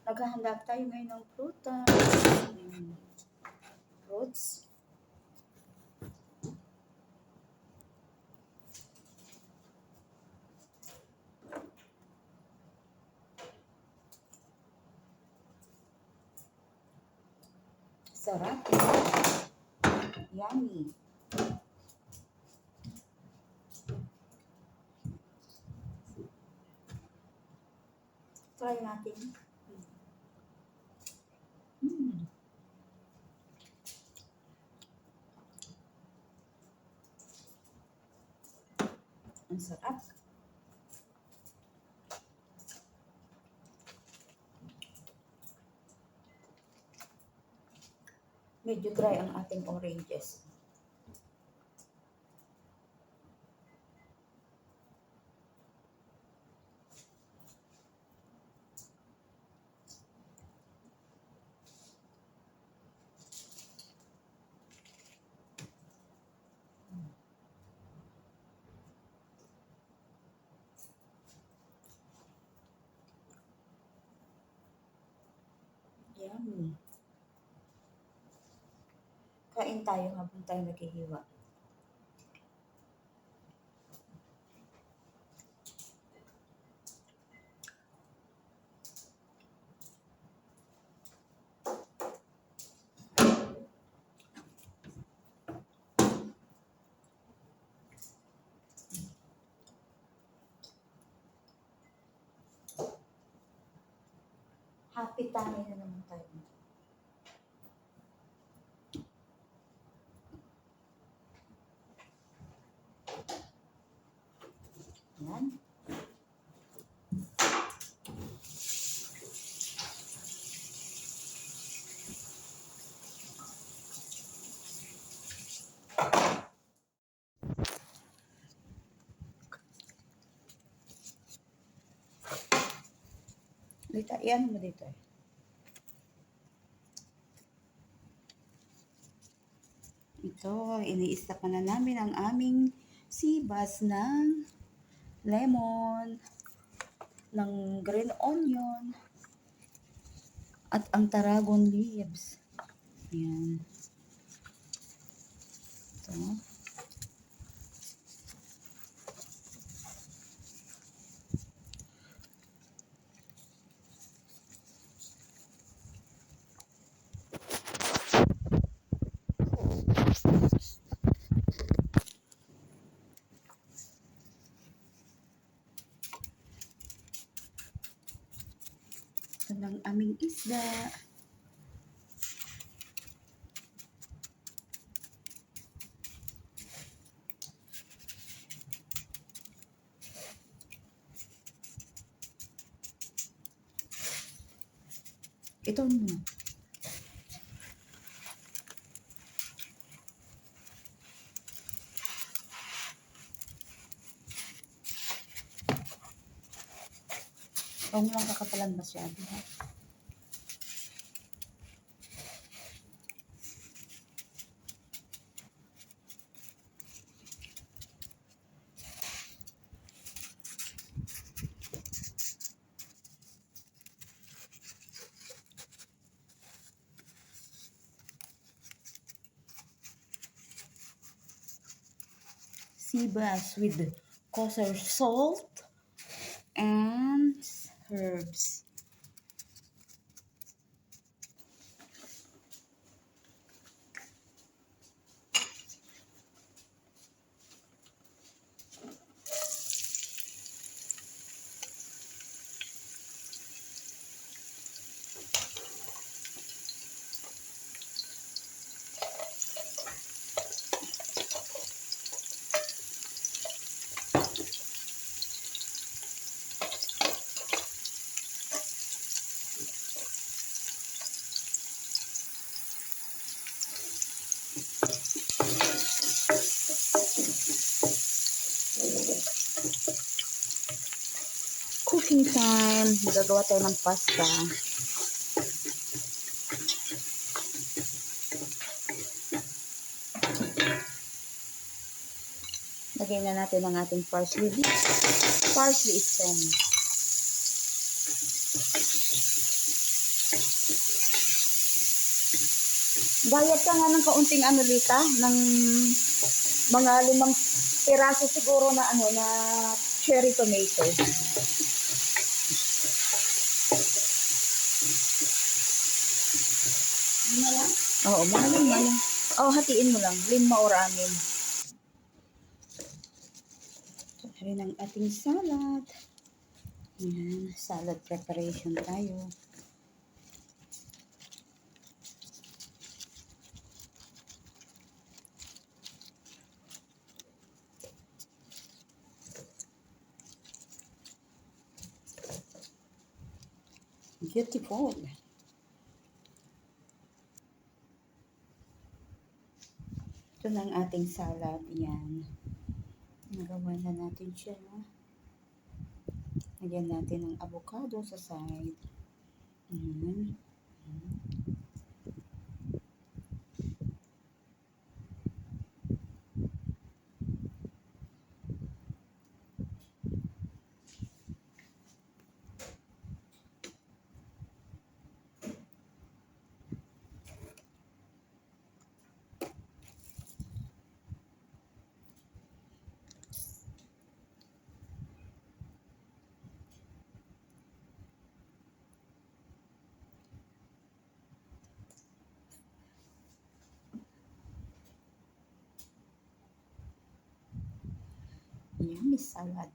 Naghahanda tayo ngayon ng prutas. Fruits. Sarap. Yummy. Try natin. Ang sarap. Medyo dry ang ating oranges. Yummy. Kain tayo habang tayo naghihiwa. Happy tayo na naman tayo. Yan. Dito, iyan mo dito. Ito, iniista pa na namin ang aming sibas ng lemon, ng green onion, at ang tarragon leaves. Ayan. Ito. Ito ng aming isda. Ito muna. Huwag mo lang kakapalan masyado, ha? Sibas with kosher salt and herbs. Cooking time. Gagawa tayo ng pasta. Lagyan na natin ang ating parsley stem. Bayad ka nga ng kaunting ano, Lita, ng mga 5 piraso siguro na ano, na cherry tomato. Lima lang? Oo, mga 5 lang. Oo, hatiin mo lang. 5 or 6. So, rin ang ating salad. Yan, salad preparation tayo. Beautiful. Ito na ang ating salad. Yan. Nagawa na natin siya. Lagyan natin ng avocado sa side. Yan. Yummy salad.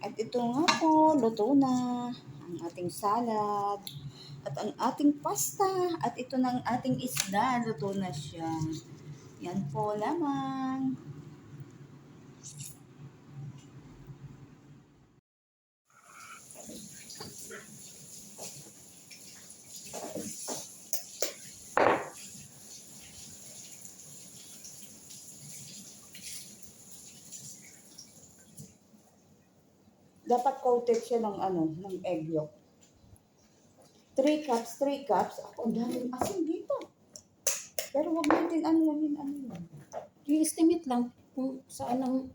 At ito nga po, luto na ang ating salad at ang ating pasta at ito na ang ating isda, luto na siya. Yan po lamang. Dapat coated siya ng ano, ng egg yolk. 3 cups, 3 cups. Ako, ang daming asin dito. Pero wag natin ano yun. I-estimate lang kung saan ang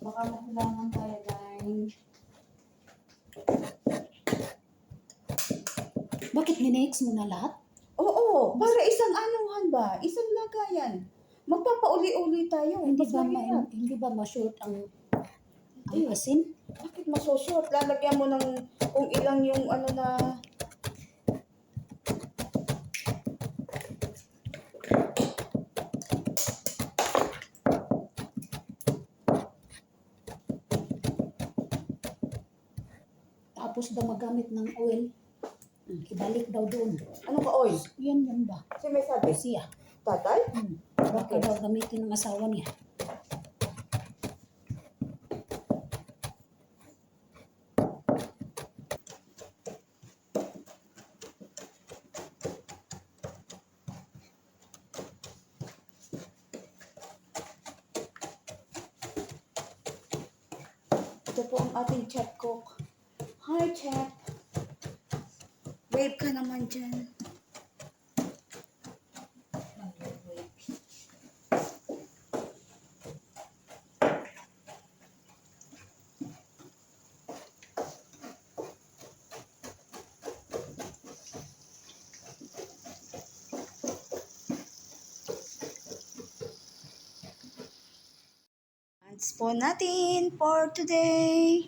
Baka makulangan tayo, guys. bakit minix mo na lahat? Oo, para isang anuhan ba? Isang lagayan. Magpapauli-uli tayo. Hindi Mas ba mahirap. hindi ba ma-short ang Hindi. asin? Bakit masusort? Lalagyan mo ng kung ilang yung ano na... Tapos daw magamit ng oil. Ibalik daw doon. Ano ka, oil? Yan ba? Si may sabi? Siya. Tatay? Baka daw gamitin ng asawa niya. Ito po ang ating chef cook. Hi, chef. Wave ka naman dyan. ingredients po natin for today.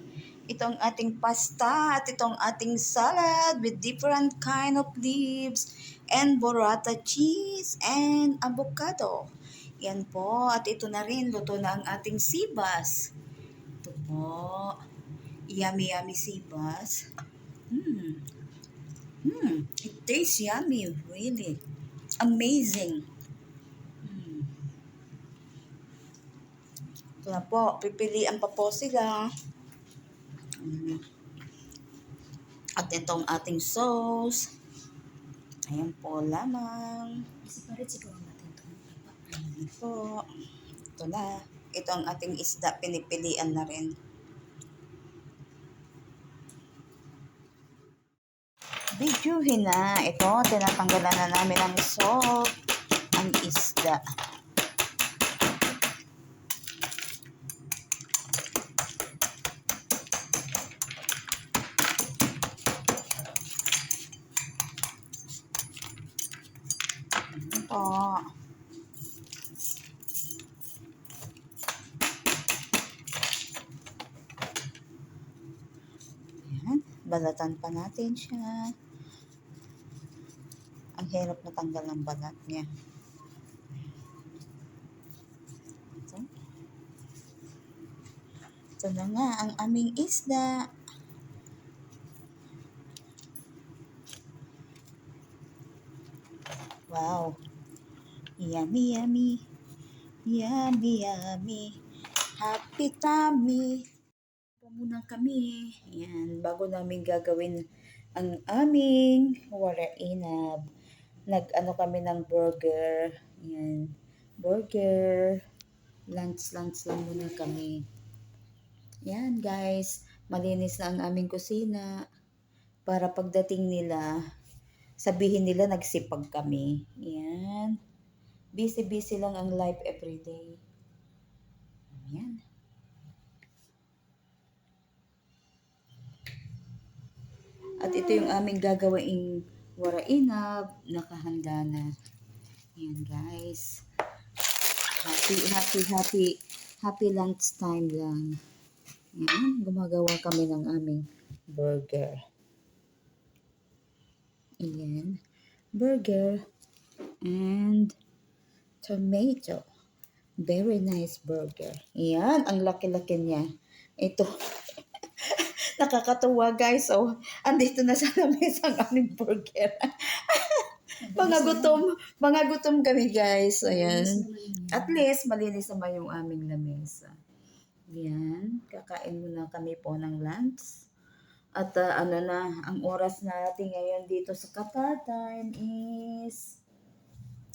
Ito ang ating pasta at ito ang ating salad with different kind of leaves and burrata cheese and avocado. Yan po. At ito na rin, luto na ang ating sibas. Ito po. Yummy, yummy sibas. It tastes yummy, really. Amazing. Ito na po, pipilian pa po sila. At itong ating sauce. Ayan po lamang. Separate siguro natin ito. Ayan po. Ito na. Ito ang ating isda, pinipilian na rin. Bidyuhin na. Ito, tinatanggalan na namin ng salt ang isda. Ito. Ayan. Balatan pa natin siya. Ang hirap na tanggal ng balat niya. Ito. Ito na nga ang aming isda. Wow. Yummy, yummy. Yummy, yummy. Happy tummy. Pa muna kami. Ayan, bago namin gagawin ang aming warainab. Nag-ano kami ng burger. Ayan, burger. Lunch lang muna kami. Ayan, guys. Malinis na ang aming kusina. Para pagdating nila, sabihin nila nagsipag kami. Ayan. Busy-busy lang ang life everyday. Ayan. At ito yung aming gagawing warainab. Nakahanda na. Ayan, guys. Happy lunch time lang. Ayan, gumagawa kami ng aming burger. Ayan. Burger and tomato. Very nice burger. Ayan, ang laki-laki niya. Ito. Nakakatuwa, guys. Oh, andito na sa lamesa ang aming burger. Mga gutom kami, guys. Ayan. At least, malinis naman yung aming lamesa. Ayan. Kakain muna kami po ng lunch. At ano na, ang oras natin ngayon dito sa Qatar time is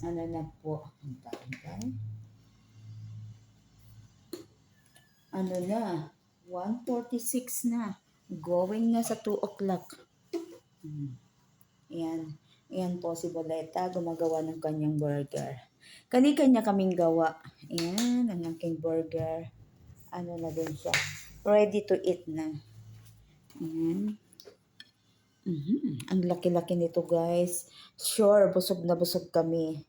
ano na po, ano na, 1:46 na. Going na sa 2 o'clock. Ayan. Ayan po si Boleta, gumagawa ng kanyang burger. Kani-kanya kaming gawa. Ayan, ang aking burger. Ano na din siya. Ready to eat na. Ayan. Ang laki-laki nito, guys. Sure, busog na busog kami.